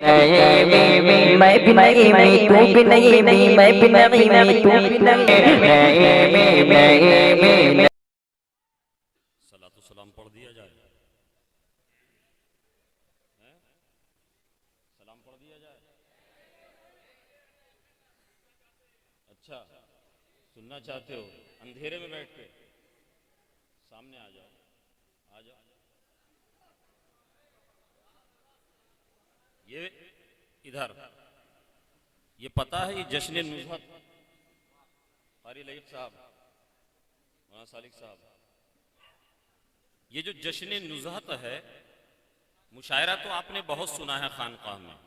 मैं भी नहीं मैं तू भी नहीं मैं भी नहीं मैं तू भी नहीं। सलातो सलाम पढ़ दिया जाए। सलाम पढ़ दिया जाए। अच्छा, सुनना चाहते हो? अंधेरे में बैठ के सामने आ जाओ, आ जाओ। ये इधर, ये पता है ये जश्न नुज़हत क़ारी लईक़ साहब, मौलाना सालिक साहब, ये जो जश्न नुज़हत है, मुशायरा तो आपने बहुत सुना है खानकाह में।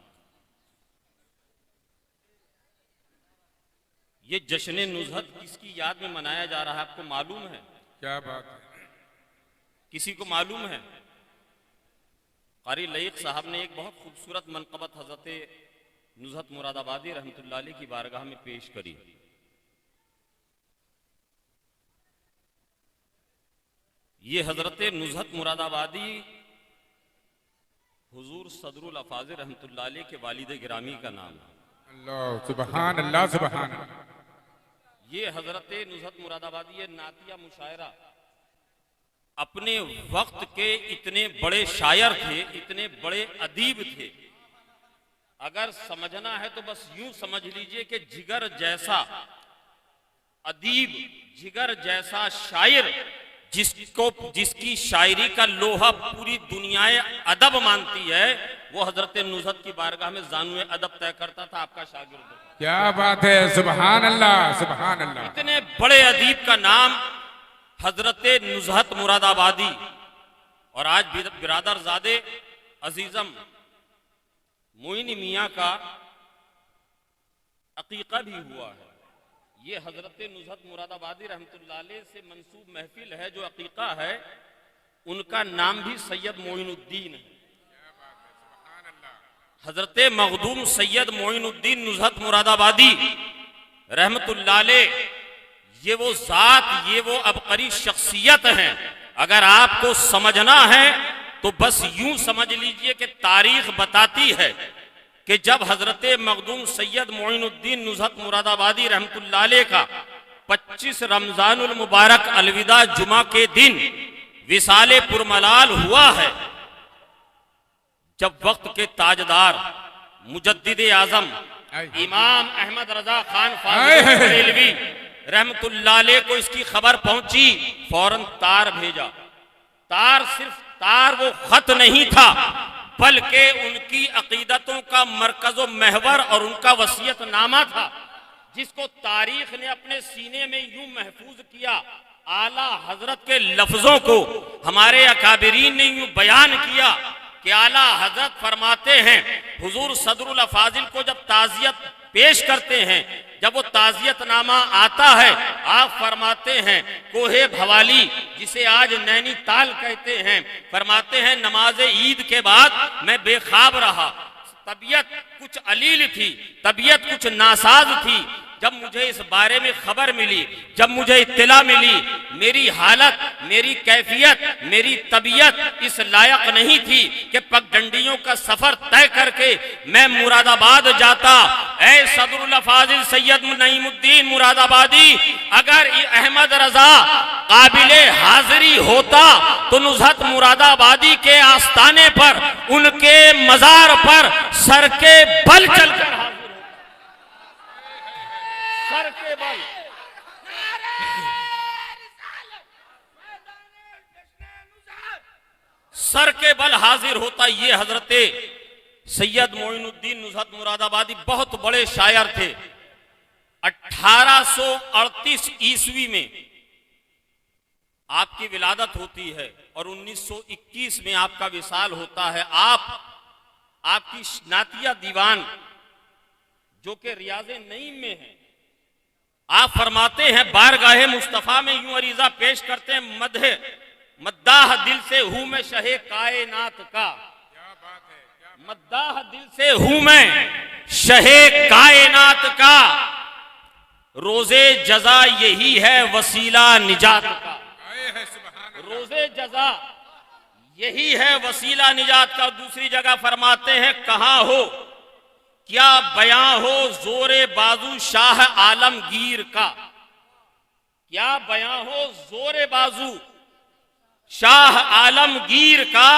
ये जश्न नुज़हत किसकी याद में मनाया जा रहा है आपको मालूम है? क्या बात है? किसी को मालूम है? क़ारी लईक़ साहब ने एक बहुत खूबसूरत मनक़बत हज़रत नुज़हत मुरादाबादी रहमतुल्लाह अलैह की बारगाह में पेश करी। ये हज़रत नुज़हत मुरादाबादी हुज़ूर सदरुल अफ़ाज़िल रहमतुल्लाह अलैह के वालिद गिरामी का नाम है। अल्लाह सुबहान अल्लाह सुबहान। ये हज़रत नुज़हत मुरादाबादी ये नातिया मुशायरा अपने वक्त के इतने बड़े शायर थे, इतने बड़े अदीब थे। अगर समझना है तो बस यूं समझ लीजिए कि जिगर जैसा अदीब, जिगर जैसा शायर, जिसकी शायरी का लोहा पूरी दुनियाए अदब मानती है, वो हजरत नुज़हत की बारगाह में जानुए अदब तय करता था। आपका शागिर्द। क्या बात है? सुबहान अल्लाह सुबहान अल्लाह। इतने बड़े अदीब का नाम हजरत नुज़हत मुरादाबादी। और आज बिरादर ज़ादे अजीज़म मोइनी मियाँ का अकीक़ा भी हुआ है। ये हजरत नुज़हत मुरादाबादी रहमतुल्लाह अलैह से मंसूब महफिल है। जो अकीक़ा है उनका नाम भी सैयद मोइनुद्दीन है। हजरत मखदूम सैयद मोइनुद्दीन नुज़हत मुरादाबादी रहमतुल्लाह अलैह, ये वो ज़ात, ये वो अबकरी शख्सियत हैं। अगर आपको समझना है तो बस यूं समझ लीजिए कि तारीख बताती है कि जब हजरत मखदूम सैयद मोइनुद्दीन नुज़हत मुरादाबादी रहमतुल्लाह अलैह का 25 रमज़ानुल मुबारक अलविदा जुमा के दिन विसाले पुरमलाल हुआ है, जब वक्त के ताजदार मुजद्दिद आजम इमाम अहमद रजा खान फाज़िल बरेलवी रहमतुल्लाह अलैह को इसकी खबर पहुंची, फौरन तार भेजा। तार सिर्फ तार वो खत नहीं था, बल्कि उनकी अकीदतों का मरकज़ो महवर और उनका वसीयतनामा था, जिसको तारीख ने अपने सीने में यूं महफूज किया। आला हजरत के लफ्जों को हमारे अकाबिरीन ने यूं बयान किया कि आला हजरत फरमाते हैं, हुजूर सदरुल अफाजिल को जब ताज़ियत पेश करते हैं, जब वो ताज़ियतनामा आता है, आप फरमाते हैं कोहे भवाली, जिसे आज नैनीताल कहते हैं, फरमाते हैं नमाज ईद के बाद मैं बेखाब रहा, तबीयत कुछ अलील थी, तबीयत कुछ नासाज थी। जब मुझे इस बारे में खबर मिली, जब मुझे इत्तला मिली, मेरी हालत, मेरी कैफियत, मेरी तबीयत इस लायक नहीं थी कि पगडंडियों का सफर तय करके मैं मुरादाबाद जाता। ऐ सदरुल अफाजिल सैयद नईमुद्दीन मुरादाबादी, अगर अहमद रजा काबिले हाजिरी होता तो नुज़हत मुरादाबादी के आस्ताने पर, उनके मजार पर सर के बल चलकर सर के बल सर के बल हाजिर होता। ये हजरत सैयद मोइनुद्दीन नुज़हत मुरादाबादी बहुत बड़े शायर थे। 1838 ईस्वी में आपकी विलादत होती है और 1921 में आपका विसाल होता है। आपकी नातिया दीवान जो कि रियाज़े नईम में है, आप फरमाते हैं बारगाहे मुस्तफ़ा में यूं अरीज़ा पेश करते हैं, मद्दाह दिल से हूं मैं शहे कायनात का, मद्दाह दिल से हूं मैं शहे कायनात का, रोजे जजा यही है वसीला निजात का। रोजे जजा यही है वसीला निजात का। दूसरी जगह फरमाते हैं कहाँ हो क्या बयां हो जोरे बाजू शाह आलमगीर का, क्या बयां हो जोरे बाजू शाह आलमगीर का,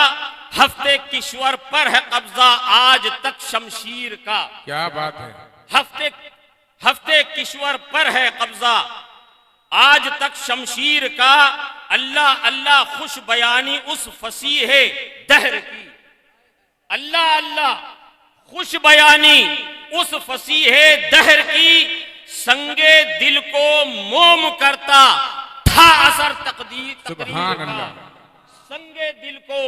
हफ्ते किश्वर पर है कब्जा आज तक शमशीर का। क्या बात है। हफ्ते किश्वर पर है कब्जा आज तक शमशीर का। अल्लाह अल्लाह खुश बयानी उस फसीह दहर की, अल्लाह अल्लाह खुश बयानी उस फसीह दहर की। संगे दिल को मोम करता था असर तकदीर, सुभान अल्लाह। संगे दिल को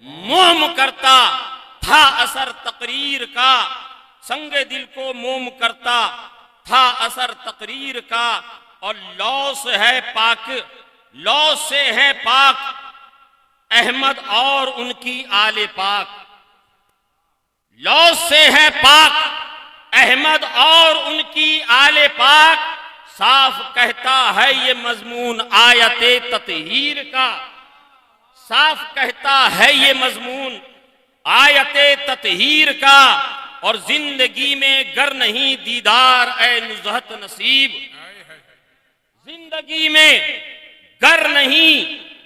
मोम करता था असर तकरीर का, संगे दिल को मोम करता था असर तकरीर का। और लौ से है पाक, लौ से है पाक अहमद और उनकी आले पाक, लौ से है पाक अहमद और उनकी आले पाक। साफ कहता है ये मजमून आयते ततहीर का, साफ कहता है ये मजमून आयते ततहीर का। और जिंदगी में गर नहीं दीदार ए नुज़हत नसीब, जिंदगी में गर नहीं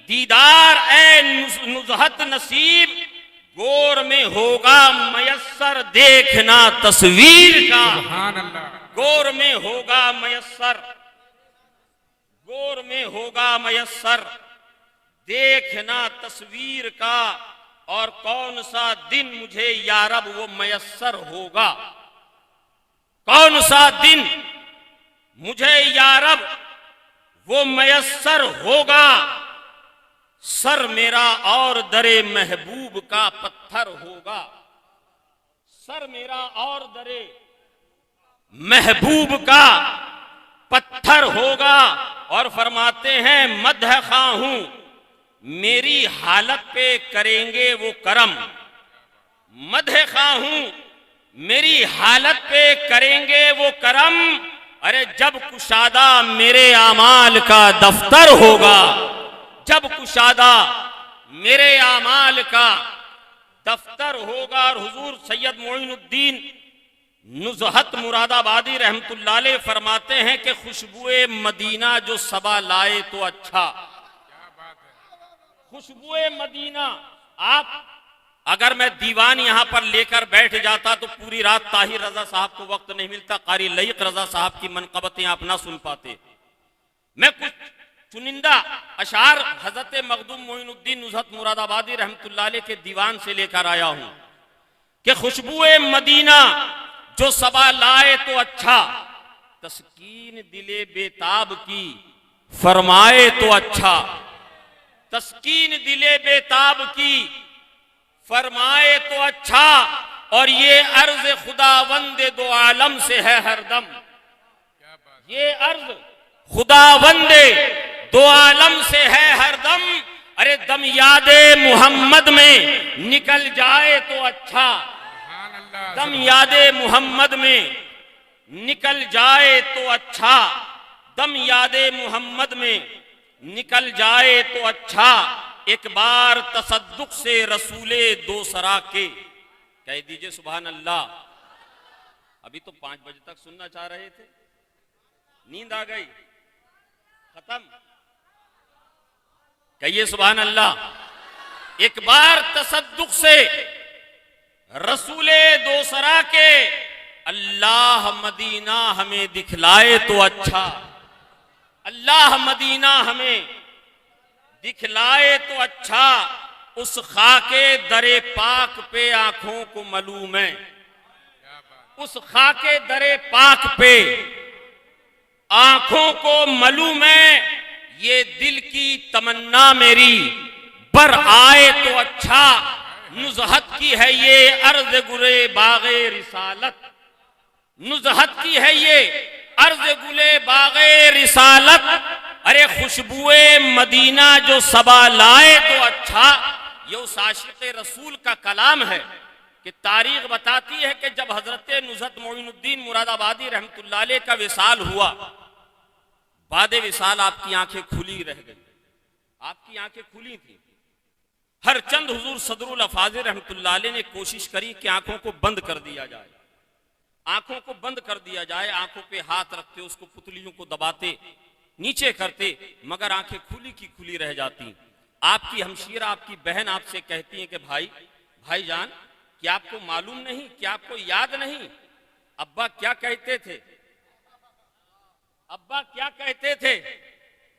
दीदार ए नुज़हत नसीब। गोर में होगा मयस्सर देखना तस्वीर का, सुभान अल्लाह। गोर में होगा मयस्सर, गोर में होगा मयस्सर देखना तस्वीर का। और कौन सा दिन मुझे यारब वो मयस्सर होगा, कौन सा दिन मुझे यारब वो मयस्सर होगा। सर मेरा और दरे महबूब का पत्थर होगा, सर मेरा और दरे महबूब का पत्थर होगा। और फरमाते हैं मदह खां हूं मेरी हालत पे करेंगे वो करम, मदह खां हूं मेरी हालत पे करेंगे वो करम। अरे जब कुशादा मेरे आमाल का दफ्तर होगा, जब कुशादा मेरे आमाल का दफ्तर होगा। और हुजूर सैयद मोइनुद्दीन नुज़हत मुरादाबादी रहमतुल्लाह अलैह फरमाते हैं कि खुशबुए मदीना जो सबा लाए तो अच्छा, खुशबुए मदीना। आप अगर मैं दीवान यहां पर लेकर बैठ जाता तो पूरी रात ताहिर रजा साहब को वक्त नहीं मिलता, कारी लईक रजा साहब की मनकबतें आप ना सुन पाते। मैं कुछ चुनिंदा अशार हजरत मखदूम मोइनुद्दीन नुज़हत मुरादाबादी रहमतुल्लाह अलैह के दीवान से लेकर आया हूं कि खुशबुए मदीना जो सबा लाए तो अच्छा, तस्कीन दिले बेताब की फरमाए तो अच्छा, तस्कीन दिले बेताब की फरमाए तो अच्छा। और ये अर्ज खुदावंदे दो आलम से है हरदम, ये अर्ज खुदावंदे दो आलम से है हरदम। अरे दम यादे मोहम्मद में निकल जाए तो अच्छा, दम यादे मोहम्मद में निकल जाए तो अच्छा, दम यादे मोहम्मद में निकल जाए तो अच्छा। एक बार तसद्दुक से रसूले दो सरा के कह दीजिए सुभान अल्लाह। अभी तो 5 बजे तक सुनना चाह रहे थे, नींद आ गई, खत्म। कहिए सुभान अल्लाह। एक बार तसद्दुक से रसूले दो सरा के अल्लाह मदीना हमें दिखलाए तो अच्छा, अल्लाह मदीना हमें दिखलाए तो अच्छा। उस खाके दरे पाक पे आंखों को मालूम है, उस खाके दरे पाक पे आंखों को मालूम है। ये दिल की तमन्ना मेरी बर आए तो अच्छा। नुज़हत की है ये अर्ज़ गुले बागे रिसालत, नुज़हत की है ये अर्ज़ गुले बागे रिसालत। अरे खुशबुए मदीना जो सबा लाए तो अच्छा। ये उस आशिक़े रसूल का कलाम है कि तारीख बताती है कि जब हजरत नुज़हत मोइनुद्दीन मुरादाबादी रहमतुल्लाह अलैह का विसाल हुआ, बादे विसाल आपकी आंखें खुली रह गई, आपकी आंखें खुली थी। हर चंद हुजूर सदरुल अफाज़िल रहमतुल्लाह अलैह ने कोशिश करी कि आंखों को बंद कर दिया जाए, आंखों को बंद कर दिया जाए, आंखों पे हाथ रखते, उसको पुतलियों को दबाते, नीचे करते, मगर आंखें खुली की खुली रह जाती। आपकी हमशीरा, आपकी बहन आपसे कहती है कि भाईजान, क्या आपको मालूम नहीं, क्या आपको याद नहीं अब्बा क्या कहते थे, अब्बा क्या कहते थे?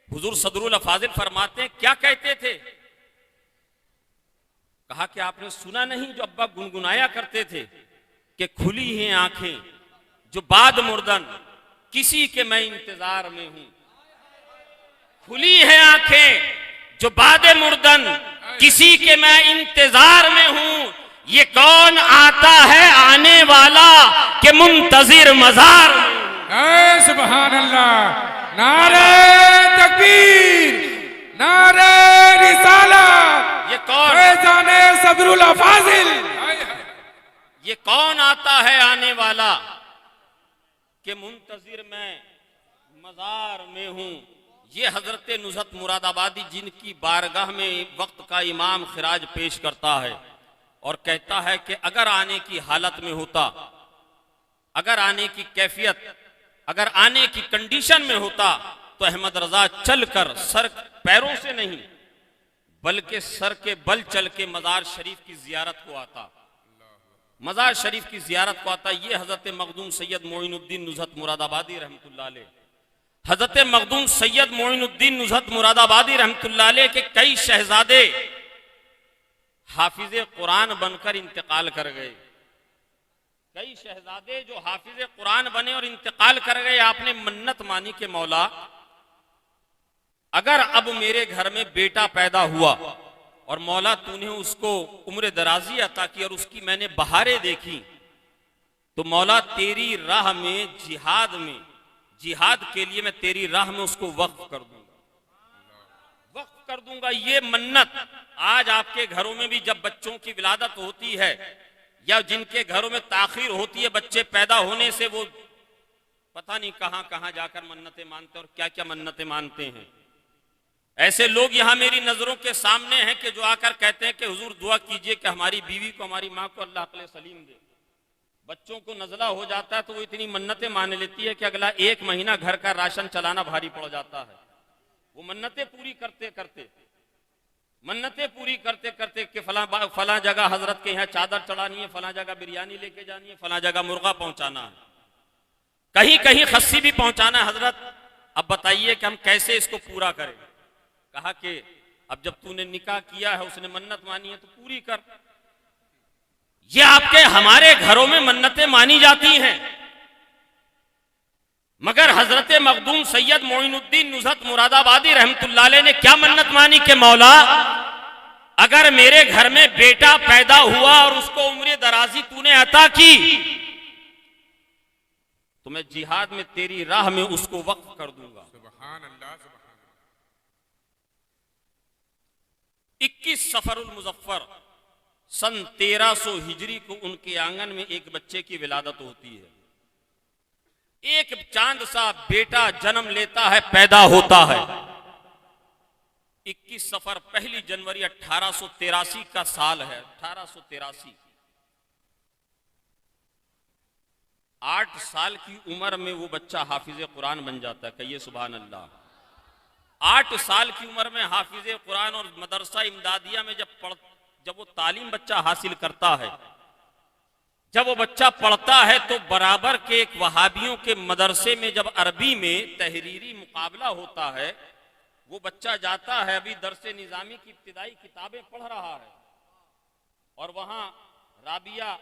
हुजूर सदरुल अफाजिल फरमाते हैं क्या कहते थे? कहा कि आपने सुना नहीं जो अब्बा गुनगुनाया करते थे कि खुली हैं आंखें जो बाद मुर्दन किसी के मैं इंतजार में हूं। खुली हैं आंखें जो बाद मुर्दन किसी के मैं इंतजार में हूं। ये कौन आता है आने वाला के मुंतजिर मजार में। सुभान अल्लाह, नारे तकबीर, नारे रिसालत। ये कौन जाने सदरुल अफाजिल, ये कौन आता है आने वाला के मुंतजिर मैं मजार में हूं। ये हजरत नुज़हत मुरादाबादी जिनकी बारगाह में वक्त का इमाम खिराज पेश करता है और कहता है कि अगर आने की हालत में होता, अगर आने की कैफियत, अगर आने की कंडीशन में होता तो अहमद रजा चलकर सर पैरों से नहीं बल्कि सर के बल चल के मजार शरीफ की जियारत को आता, मजार शरीफ की जियारत को आता। ये हजरत मखदूम सैयद मोइनुद्दीन नुज़हत मुरादाबादी रहमतुल्लाह अलैह, हजरत मखदूम सैयद मोइनुद्दीन नुज़हत मुरादाबादी रहमतुल्लाह अलैह के कई शहजादे हाफिज कुरान बनकर इंतकाल कर गए। कई शहजादे जो हाफिज कुरान बने और इंतकाल कर गए। आपने मन्नत मानी के मौला अगर अब मेरे घर में बेटा पैदा हुआ और मौला तूने उसको उम्र दराजी अता की और उसकी मैंने बहारें देखी, तो मौला तेरी राह में जिहाद के लिए मैं तेरी राह में उसको वक्फ कर दूंगा, वक्फ कर दूंगा। ये मन्नत आज आपके घरों में भी जब बच्चों की विलादत होती है या जिनके घरों में ताखीर होती है बच्चे पैदा होने से, वो पता नहीं कहां कहां जाकर मन्नतें मानते और क्या क्या मन्नतें मानते हैं। ऐसे लोग यहां मेरी नजरों के सामने हैं कि जो आकर कहते हैं कि हुजूर दुआ कीजिए कि हमारी बीवी को, हमारी माँ को अल्लाह अक्ल सलीम दे। बच्चों को नजला हो जाता है तो वो इतनी मन्नतें मान लेती है कि अगला 1 महीना घर का राशन चलाना भारी पड़ जाता है। वो मन्नतें पूरी करते करते, मन्नतें पूरी करते करते कि फला जगह हजरत के यहाँ चादर चढ़ानी है, फला जगह बिरयानी लेके जानी है, फला जगह मुर्गा पहुंचाना है, कहीं कहीं खस्सी भी पहुंचाना है। हजरत अब बताइए कि हम कैसे इसको पूरा करें। कहा कि अब जब तूने निकाह किया है, उसने मन्नत मानी है तो पूरी कर। ये आपके हमारे घरों में मन्नतें मानी जाती हैं, मगर हजरत मखदूम सैयद मोइनुद्दीन नुज़हत मुरादाबादी रहमतुल्लाह अलैह ने क्या मन्नत मानी कि मौला अगर मेरे घर में बेटा पैदा हुआ और उसको उम्र दराजी तूने अता की तो मैं जिहाद में तेरी राह में उसको वक्फ कर दूंगा। सुभान अल्लाह, सुभान 21 सफरुल मुजफ्फर सन 1300 हिजरी को उनके आंगन में एक बच्चे की विलादत होती है। एक चांद सा बेटा जन्म लेता है, पैदा होता है। 21 सफर 1 जनवरी 1883 का साल है। 1883 8 साल की उम्र में वो बच्चा हाफिज कुरान बन जाता है। कहिए सुभान अल्लाह। 8 साल की उम्र में हाफिज कुरान और मदरसा इमदादिया में जब वो तालीम बच्चा हासिल करता है, जब वो बच्चा पढ़ता है तो बराबर के एक वहाबियों के मदरसे में जब अरबी में तहरीरी मुकाबला होता है, वो बच्चा जाता है, अभी दरसे निजामी की इब्तिदाई किताबें पढ़ रहा है और वहां राबिया,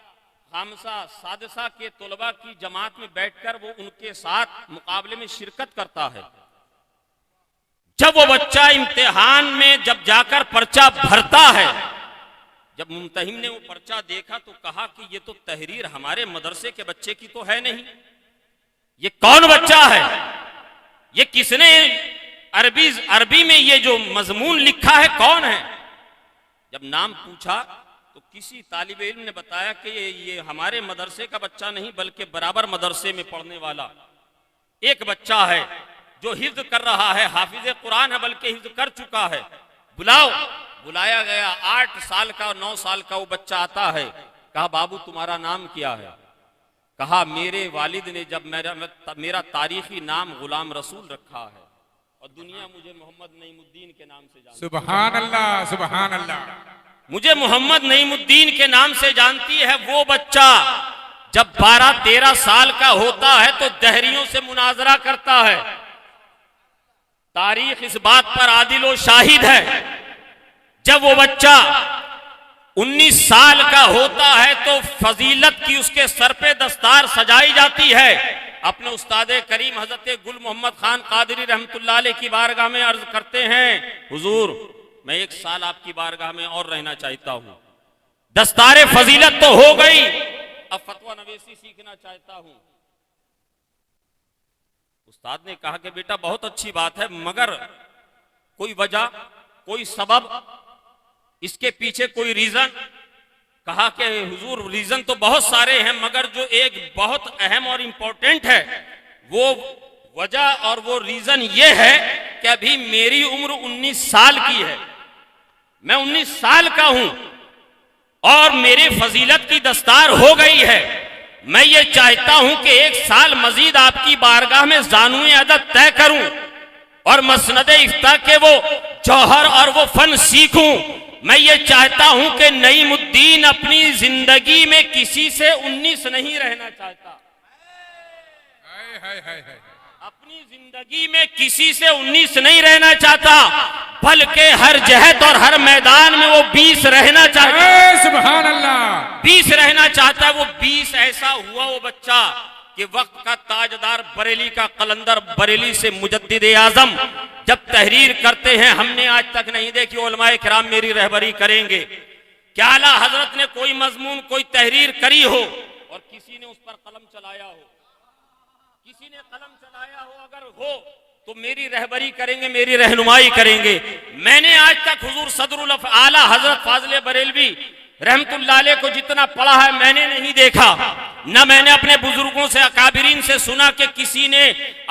खामसा, सादसा के तुलबा की जमात में बैठकर वो उनके साथ मुकाबले में शिरकत करता है। जब वो बच्चा इम्तिहान में जब जाकर पर्चा भरता है, जब मुमतहिन ने वो पर्चा देखा तो कहा कि ये तो तहरीर हमारे मदरसे के बच्चे की तो है नहीं, ये कौन बच्चा है, ये किसने अरबी में ये जो मजमून लिखा है कौन है। जब नाम पूछा तो किसी तालिब इल्म ने बताया कि ये हमारे मदरसे का बच्चा नहीं बल्कि बराबर मदरसे में पढ़ने वाला एक बच्चा है जो हिफ्ज कर रहा है, हाफिज कुरान है बल्कि हिफ्ज कर चुका है, बुलाओ। बुलाया गया। 8 साल का और 9 साल का वो बच्चा आता है। कहा बाबू तुम्हारा नाम क्या है? कहा मेरे वालिद ने जब मेरा तारीखी नाम गुलाम रसूल रखा है और दुनिया मुझे मोहम्मद नईमुद्दीन के नाम से जानती है। सुभान अल्लाह, सुभान अल्लाह। मुझे मोहम्मद नईमुद्दीन के नाम से जानती है। वो बच्चा जब 12-13 साल का होता है तो दहरियों से मुनाजरा करता है। तारीख इस बात पर आदिल और शाहिद है। जब वो बच्चा 19 साल का होता है तो फजीलत की उसके सर पे दस्तार सजाई जाती है। अपने उस्ताद करीम हजरत गुल मोहम्मद खान कादरी रहमतुल्लाह अलैह की बारगाह में अर्ज करते हैं, हुजूर मैं 1 साल आपकी बारगाह में और रहना चाहता हूं। दस्तार फजीलत तो हो गई, अब फतवा नवेसी सीखना चाहता हूं। उस्ताद ने कहा कि बेटा बहुत अच्छी बात है, मगर कोई वजह, कोई सबब, इसके पीछे कोई रीजन? कहा कि हुजूर रीजन तो बहुत सारे हैं, मगर जो एक बहुत अहम और इंपॉर्टेंट है वो वजह और वो रीजन ये है कि अभी मेरी उम्र 19 साल की है। मैं 19 साल का हूं और मेरी फजीलत की दस्तार हो गई है। मैं ये चाहता हूं कि 1 साल मजीद आपकी बारगाह में ज़ानुए अदद तय करूं और मसनद इफ्ता के वो जौहर और वो फन सीखूं। मैं ये चाहता हूं कि नईमुद्दीन अपनी जिंदगी में किसी से 19 नहीं रहना चाहता। अपनी जिंदगी में किसी से 19 नहीं रहना चाहता, बल्कि हर जहत और हर मैदान में वो 20 रहना चाहता है। सुभान अल्लाह। 20 रहना चाहता है। वो 20 ऐसा हुआ वो बच्चा कि वक्त का ताजदार बरेली का कलंदर, बरेली से मुजद्दिद आजम जब तहरीर करते हैं, हमने आज तक नहीं देखी, उलमाए किराम मेरी रहबरी करेंगे, क्या आला हजरत ने कोई मजमून, कोई तहरीर करी हो और किसी ने उस पर कलम चलाया हो, किसी ने कलम चलाया हो, अगर हो तो मेरी रहबरी करेंगे, मेरी रहनुमाई करेंगे। मैंने आज तक हुजूर सदरुल आला हजरत फाजिल बरेलवी रहमतुल्लाह अलैह को जितना पढ़ा है मैंने नहीं देखा, न मैंने अपने बुजुर्गों से, अकाबिरीन से सुना कि किसी ने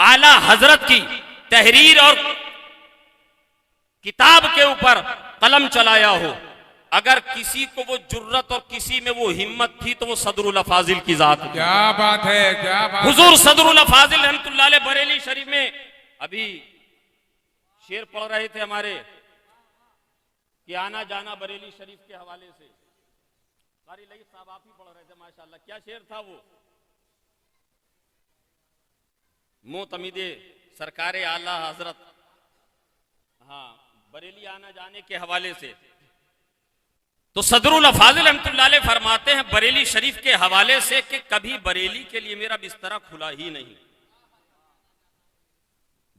आला हजरत की तहरीर और किताब के ऊपर कलम चलाया हो। अगर किसी को वो जुर्रत और किसी में वो हिम्मत थी तो वो सदरुल फाजिल की जात। क्या बात है, क्या बात। हुजूर सदरुल फाजिल रहमतुल्लाह अलैह बरेली शरीफ में अभी शेर पढ़ रहे थे हमारे कि आना जाना बरेली शरीफ के हवाले से। कारी लईक साहब आप ही पढ़ रहे थे, माशाल्लाह। क्या शेर था वो? मोतमिदे सरकार आला हजरत, हाँ, बरेली आना जाने के हवाले से। तो सदरुल फाजिल रहमतुल्लाह अलैह फरमाते हैं बरेली शरीफ के हवाले से कि कभी बरेली के लिए मेरा बिस्तरा खुला ही नहीं।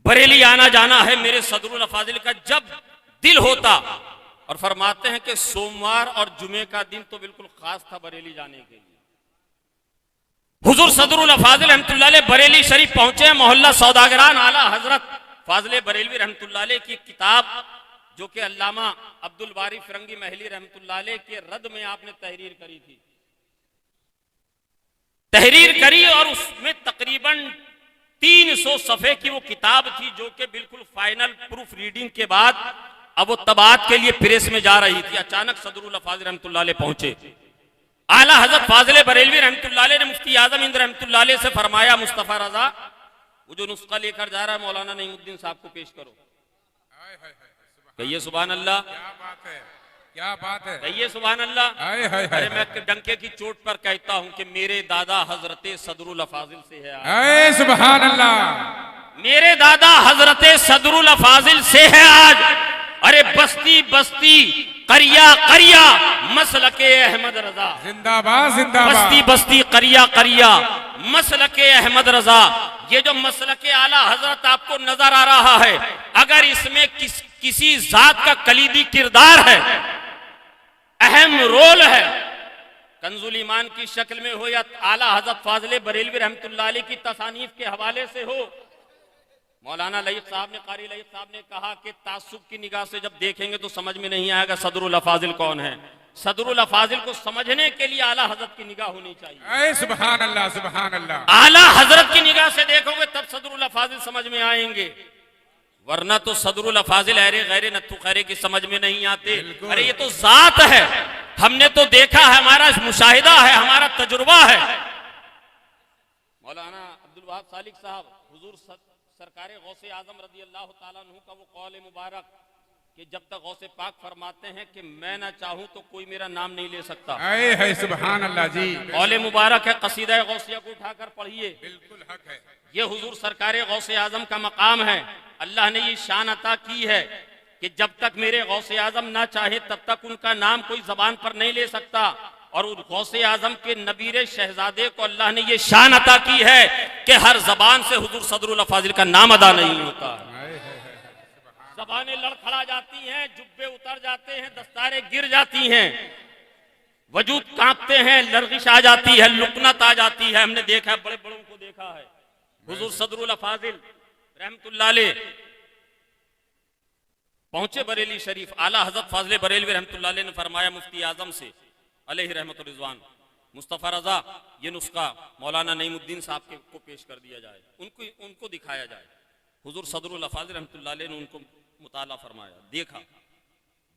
बरेली आना जाना है मेरे सदरुल फाजिल का जब दिल होता। और फरमाते हैं कि सोमवार और जुमे का दिन तो बिल्कुल खास था बरेली जाने के लिए। हुजूर सदरुल फाजिल रहमतुल्लाह अलैह बरेली शरीफ पहुंचे। मोहल्ला सौदागरान आला हजरत फाजिल बरेलवी रहमतुल्लाह अलैह की किताब जो कि अल्लामा अब्दुल बारी फिरंगी महली रहमतुल्लाह अलैह के रद में आपने तहरीर करी थी, तहरीर करी और उसमें तकरीबन 300 सफ़े की वो किताब थी जो कि बिल्कुल फाइनल प्रूफ रीडिंग के बाद अब वो तबात के लिए प्रेस में जा रही थी। अचानक सदरुल फाजिल रहमतुल्लाह अलैह पहुंचे। आला हजरत फाजिल बरेलवी रहमतुल्लाह अलैह ने मुफ्ती आजम इंद रहमतुल्लाह अलैह से फरमाया, मुस्तफा रजा वो जो नुस्खा लेकर जा रहा है मौलाना नईमुद्दीन साहब को पेश करो। कहिए सुभान अल्लाह। क्या बात है, क्या बात है। कहिए सुभान अल्लाह। अरे मैं डंके की चोट पर कहता हूं कि मेरे दादा हजरत सदरुल फाजिल से है। सुभान अल्लाह। मेरे दादा हजरत सदरुल फाजिल से है आज। अरे बस्ती बस्ती, करिया करिया, मसलके अहमद रजा जिंदाबाद, जिंदाबाद। बस्ती बस्ती, करिया करिया, मसलके अहमद रजा। ये जो मसलके आला हजरत आपको नजर आ रहा है, अगर इसमें किसी जात का कलीदी किरदार है, अहम रोल है, कंजुल ईमान की शक्ल में हो या आला हजरत फाजिल बरेलवी रहमतुल्लाह अलैह की तसानीफ के हवाले से हो। मौलाना लईक साहब ने, कारी लईक साहब ने कहा कि तासुब की निगाह से जब देखेंगे तो समझ में नहीं आएगा सदरुल फाजिल कौन है। सदरुल फाजिल को समझने के लिए आला हजरत की निगाह होनी चाहिए। सुभान अल्लाह, सुभान अल्लाह। आला हजरत की निगाह से देखोगे तब सदरुल फाजिल समझ में आएंगे, वरना तो सदरुल फाजिल अरे गैरे नत्थु खैरे की समझ में नहीं आते। अरे ये तो जात है, हमने तो देखा है, हमारा मुशाहिदा है, हमारा तजुर्बा है। वहाब सालिक साहब, हुजूर सरकारे गौसे आजम रदी अल्लाह ताला अन्हु का वो कौल मुबारक कि जब तक गौसे पाक फरमाते हैं कि मैं ना चाहूं तो कोई मेरा नाम नहीं ले सकता। है सुभान अल्लाह जी। कौल मुबारक है, कसीदा गौसिया को उठाकर पढ़िए, बिल्कुल हक है। ये हुजूर सरकारे गौसे आजम का मकाम है। अल्लाह ने ये शान अता की है कि जब तक मेरे गौसे आजम ना चाहे तब तक उनका नाम कोई जबान पर नहीं ले सकता। और उस गौसे आजम के नबीरे शहजादे को अल्लाह ने ये शान अता की है कि हर जबान से हुजूर सदरुल अफाजिल का नाम अदा नहीं होता। जबानें लड़खड़ा जाती हैं, जुब्बे उतर जाते हैं, दस्तारें गिर जाती हैं, वजूद कांपते हैं, लर्जिश आ जाती है, लुकनत आ जाती है। हमने देखा है, बड़े बड़ों को देखा है। हुजूर सदरुल अफाजिल रहमतुल्लाह अलैह पहुंचे बरेली शरीफ। आला हजरत फाजले बरेलवी रहमतुल्लाह अलैह ने फरमाया मुफ्ती आजम से अलैहि रहमतुल रिजवान, मुस्तफ़ा रजा ये नुस्खा मौलाना नईमुद्दीन साहब को पेश कर दिया जाए, उनको दिखाया जाए। हुजूर सदरुल अफाजिल रहमतुल्लाह अलैह ने उनको मुताला फरमाया, देखा।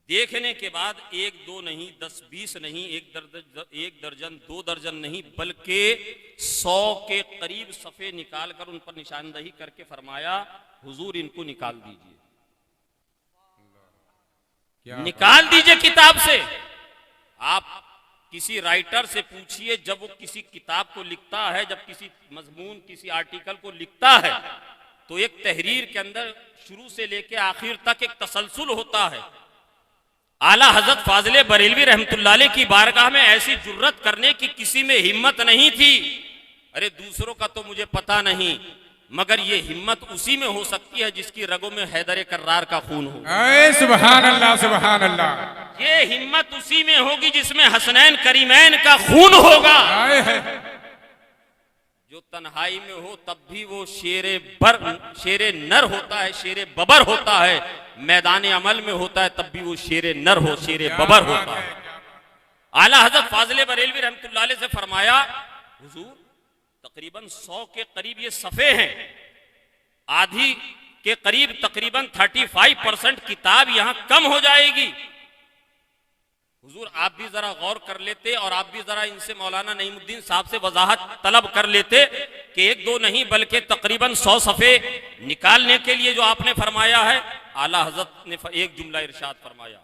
देखने के बाद 1 2 नहीं, 10 20 नहीं, 1 दर्जन 2 दर्जन नहीं, बल्कि 100 के करीब सफ़े निकाल कर उन पर निशानदही करके फरमाया, हुजूर इनको निकाल दीजिए, निकाल दीजिए किताब से। आप किसी राइटर से पूछिए, जब वो किसी किताब को लिखता है, जब किसी मजमून किसी आर्टिकल को लिखता है, तो एक तहरीर के अंदर शुरू से लेके आखिर तक एक तसलसल होता है। आला हजरत फाजले बरेलवी रहमतुल्लाह अलैह की बारगाह में ऐसी जुर्रत करने की किसी में हिम्मत नहीं थी। अरे दूसरों का तो मुझे पता नहीं, मगर ये हिम्मत उसी में हो सकती है जिसकी रगों में हैदर कर्रार का खून हो। सुभान अल्लाह सुभान अल्लाह। ये हिम्मत उसी में होगी जिसमें हसनैन करीमैन का खून होगा। जो तन्हाई में हो तब भी वो शेरे नर होता है, शेरे बबर होता है। मैदान अमल में होता है तब भी वो शेरे नर हो, शेरे बबर होता है। आला हजरत फाजले बरेलवी रहमतुल्लाह अलैह से फरमाया, हुजूर तकरीबन 100 के करीब ये सफ़े हैं, आधी के करीब तकरीबन 35% किताब यहां कम हो जाएगी। हुजूर आप भी जरा गौर कर लेते और आप भी जरा इनसे मौलाना नईमुद्दीन साहब से वजाहत तलब कर लेते कि 1 2 नहीं बल्कि तकरीबन 100 सफ़े निकालने के लिए जो आपने फरमाया है। आला हजरत ने एक जुमला इरशाद फरमाया,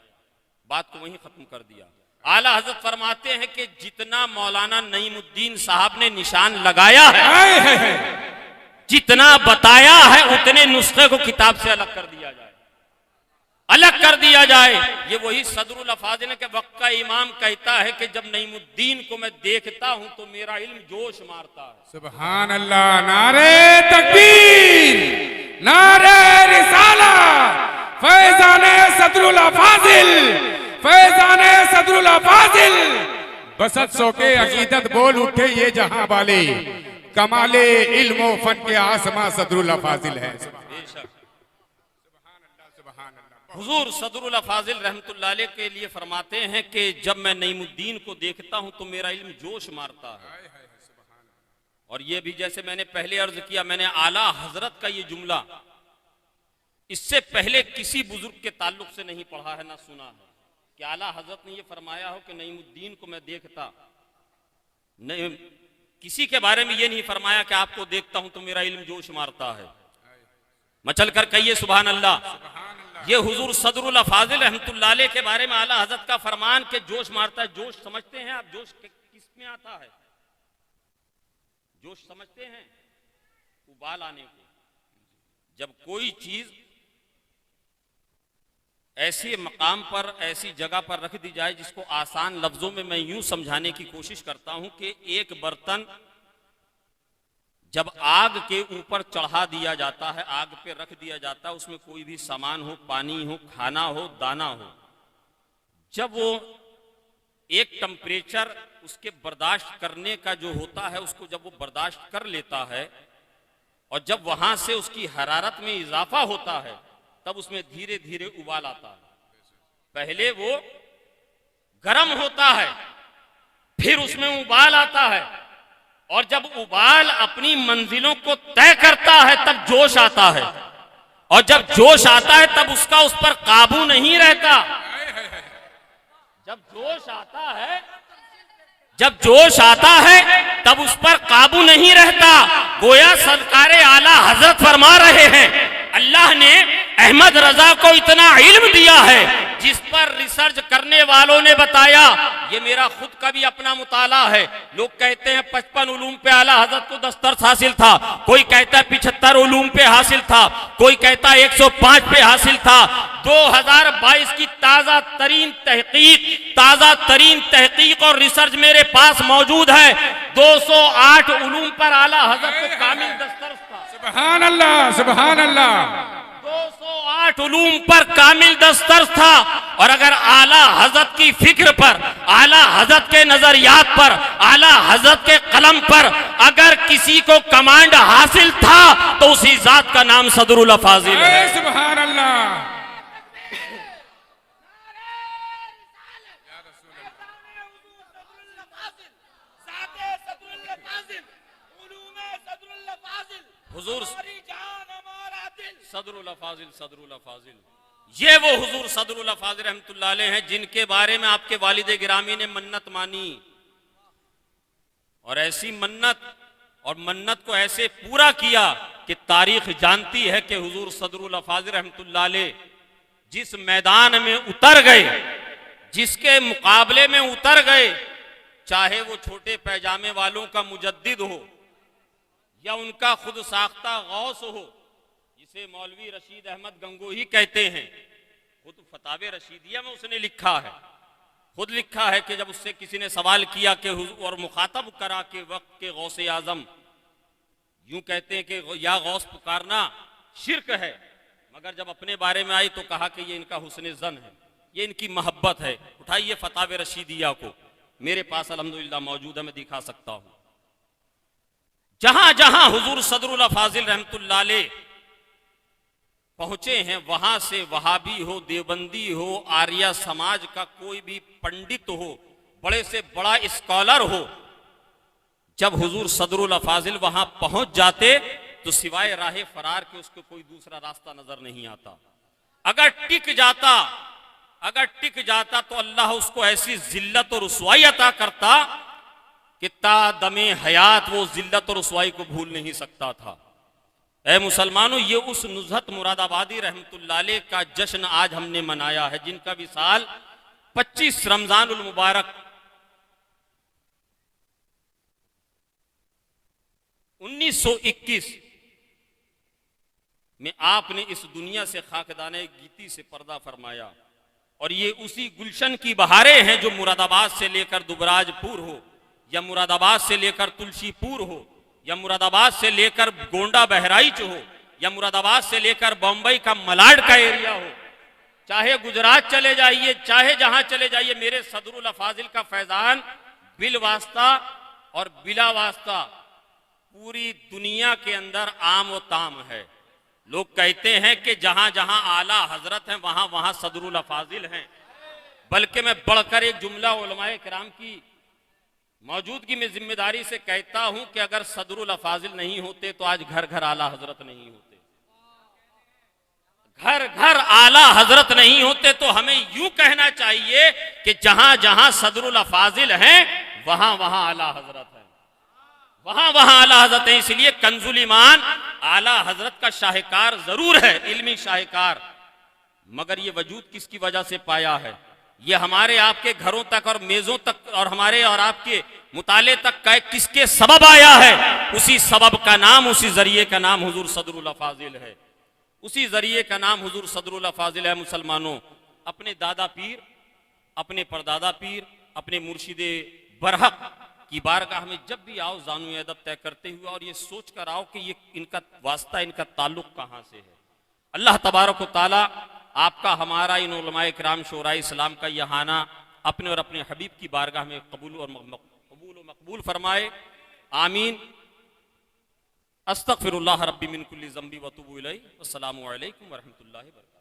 बात को वहीं खत्म कर दिया। आला हजरत फरमाते हैं कि जितना मौलाना नईमुद्दीन साहब ने निशान लगाया है, जितना बताया है, उतने नुस्खे को किताब से अलग कर दिया जाए, अलग कर दिया जाए। ये वही सदरुल अफाजिल के वक्त का इमाम कहता है कि जब नईमुद्दीन को मैं देखता हूं तो मेरा इल्म जोश मारता है। सुभान अल्लाह। नारे तकबीर, नारे रिसाला, फैजाने सदरुल अफाजिल, फैजाने सदरुल अफाजिल। बसत सो के अकीदत बोल उठे ये जहां वाले, कमाले इल्म फन के आसमां सदरुल अफाजिल है। हुजूर सदरुल अफाजिल रहमतुल्लाह अलैह के लिए फरमाते हैं कि जब मैं नईमुद्दीन को देखता हूं तो मेरा इल्म जोश मारता है। और ये भी जैसे मैंने पहले अर्ज किया, मैंने आला हजरत का ये जुमला इससे पहले किसी बुजुर्ग के ताल्लुक से नहीं पढ़ा है ना सुना है कि आला हजरत ने ये फरमाया हो कि नईमुद्दीन को मैं देखता नहीं, किसी के बारे में ये नहीं फरमाया कि आपको देखता हूं तो मेरा इल्म जोश मारता है। मचल कर कहिए सुभान अल्लाह। ये हुजूर सदरुल अफाजिल रहमतुल्लाह अलैह के बारे में आला हजरत का फरमान के जोश मारता है। जोश समझते हैं आप? जोश किस में आता है? जोश समझते हैं? उबाल आने को। जब कोई चीज ऐसे मकाम पर, ऐसी जगह पर रख दी जाए जिसको आसान लफ्जों में मैं यूं समझाने की कोशिश करता हूं कि एक बर्तन जब आग के ऊपर चढ़ा दिया जाता है, आग पे रख दिया जाता है, उसमें कोई भी सामान हो, पानी हो, खाना हो, दाना हो, जब वो एक टेम्परेचर उसके बर्दाश्त करने का जो होता है, उसको जब वो बर्दाश्त कर लेता है और जब वहां से उसकी हरारत में इजाफा होता है, तब उसमें धीरे धीरे उबाल आता है। पहले वो गर्म होता है, फिर उसमें उबाल आता है, और जब उबाल अपनी मंजिलों को तय करता है तब जोश आता है, और जब जोश आता है तब उसका उस पर काबू नहीं रहता। जब जोश आता है जब जोश आता है तब उस पर काबू नहीं रहता। गोया सरकारे आला हजरत फरमा रहे हैं, अल्लाह ने अहमद रजा को इतना इल्म दिया है जिस पर रिसर्च करने वालों ने बताया, ये मेरा खुद का भी अपना मुताला है। लोग कहते हैं 55 उलूम पे आला हजरत को दस्तरस हासिल था, कोई कहता है 75 उलूम पे हासिल था, कोई कहता है 105 पे हासिल था। 2022 की ताजा तरीन तहकीक और रिसर्च मेरे पास मौजूद है। 208 उलूम पर आला हजरत को कामिल दस्तरस था। सुभान अल्लाह, सुभान अल्लाह। 208 उलूम पर कामिल दस्तरस था। और अगर आला हजरत की फिक्र पर, आला हजरत के नजरियात पर, आला हजरत के कलम पर अगर किसी को कमांड हासिल था तो उसी जात का नाम सदरुल फाजिल है। सुभान अल्लाह। हुजूर सदरुल फाजिल, ये वो हुजूर सदरुल फाजिल रहमतुल्लाह अलैह हैं जिनके बारे में आपके वालिद गिरामी ने मन्नत मानी। और ऐसी मन्नत को ऐसे पूरा किया कि तारीख जानती है कि हुजूर सदरुल फाजिल रहमतुल्लाह अलैह जिस मैदान में उतर गए, जिसके मुकाबले में उतर गए, चाहे वो छोटे पैजामे वालों का मुजद्दिद हो या उनका खुद साख्ता गौस हो, जिसे मौलवी रशीद अहमद गंगोही कहते हैं। खुद फतावे रशीदिया में उसने लिखा है, खुद लिखा है कि जब उससे किसी ने सवाल किया कि और मुखातब करा के वक्त के गौसे आजम, यूं कहते हैं कि या गौस पुकारना शिरक है, मगर जब अपने बारे में आई तो कहा कि ये इनका हुस्न ज़न है, ये इनकी मोहब्बत है। उठाइए फतावे रशीदिया को, मेरे पास अल्हम्दुलिल्लाह मौजूद है, मैं दिखा सकता हूं। जहां जहां हुजूर सदरुल फाजिल रहमतुल्लाह अलैह पहुंचे हैं, वहां से वहाबी हो, देवबंदी हो, आर्या समाज का कोई भी पंडित हो, बड़े से बड़ा स्कॉलर हो, जब हुजूर सदरुल फाजिल वहां पहुंच जाते तो सिवाय राहे फरार के उसको कोई दूसरा रास्ता नजर नहीं आता। अगर टिक जाता तो अल्लाह उसको ऐसी जिल्लत और रुसवाई अता करता कि ता दमे हयात वो जिल्लत और रुसवाई को भूल नहीं सकता था। ऐ मुसलमानों, ये उस नुज़हत मुरादाबादी रहमतुल्लाह अलैह का जश्न आज हमने मनाया है, जिनका विसाल 25 रमजानुल मुबारक 1921 में आपने इस दुनिया से खाकदाने गीती से पर्दा फरमाया। और ये उसी गुलशन की बहारें हैं जो मुरादाबाद से लेकर दुबराजपुर हो, या मुरादाबाद से लेकर तुलसीपुर हो, या मुरादाबाद से लेकर गोंडा बहराइच हो, या मुरादाबाद से लेकर बम्बई का मलाड का एरिया हो, चाहे गुजरात चले जाइए, चाहे जहां चले जाइए, मेरे सदरुल फाजिल का फैजान बिल वास्ता और बिला वास्ता पूरी दुनिया के अंदर आम व ताम है। लोग कहते हैं कि जहां जहां आला हजरत हैं वहां वहां सदरुल फाजिल हैं। बल्कि मैं बढ़कर एक जुमला उलमाए किराम की मौजूदगी में जिम्मेदारी से कहता हूं कि अगर सदरुल फाजिल नहीं होते तो आज घर घर आला हजरत नहीं होते, घर घर आला हजरत नहीं होते। तो हमें यूं कहना चाहिए कि जहां जहां सदरुल फाजिल हैं वहां वहां आला हजरत है, वहां वहां आला हजरत है। इसलिए कंजुल ईमान आला हजरत का शाहकार जरूर है, इल्मी शाहकार, मगर ये वजूद किसकी वजह से पाया है? ये हमारे आपके घरों तक और मेजों तक और हमारे और आपके मुताले तक किसके सबब आया है? उसी सबब का नाम, उसी जरिए का नाम हुजूर सदरुल फाजिल है, उसी जरिए का नाम हुजूर सदरुल फाजिल है। मुसलमानों, अपने दादा पीर, अपने परदादा पीर, अपने मुर्शिदे बरहक की बारगाह में जब भी आओ जानू अदब तय करते हुए और ये सोच कर आओ कि ये इनका वास्ता, इनका ताल्लुक कहाँ से है। अल्लाह तबारक व तआला आपका, हमारा, इन उलमाए किराम शोराए इस्लाम का यह आना अपने और अपने हबीब की बारगाह में कबूल और मकबूल फरमाए। आमीन। अस्तगफिरुल्लाह रब्बी मिन कुल्ली ज़ंबी व अतूबु इलैहि। अस्सलामु अलैकुम व रहमतुल्लाहि व बरकातहू।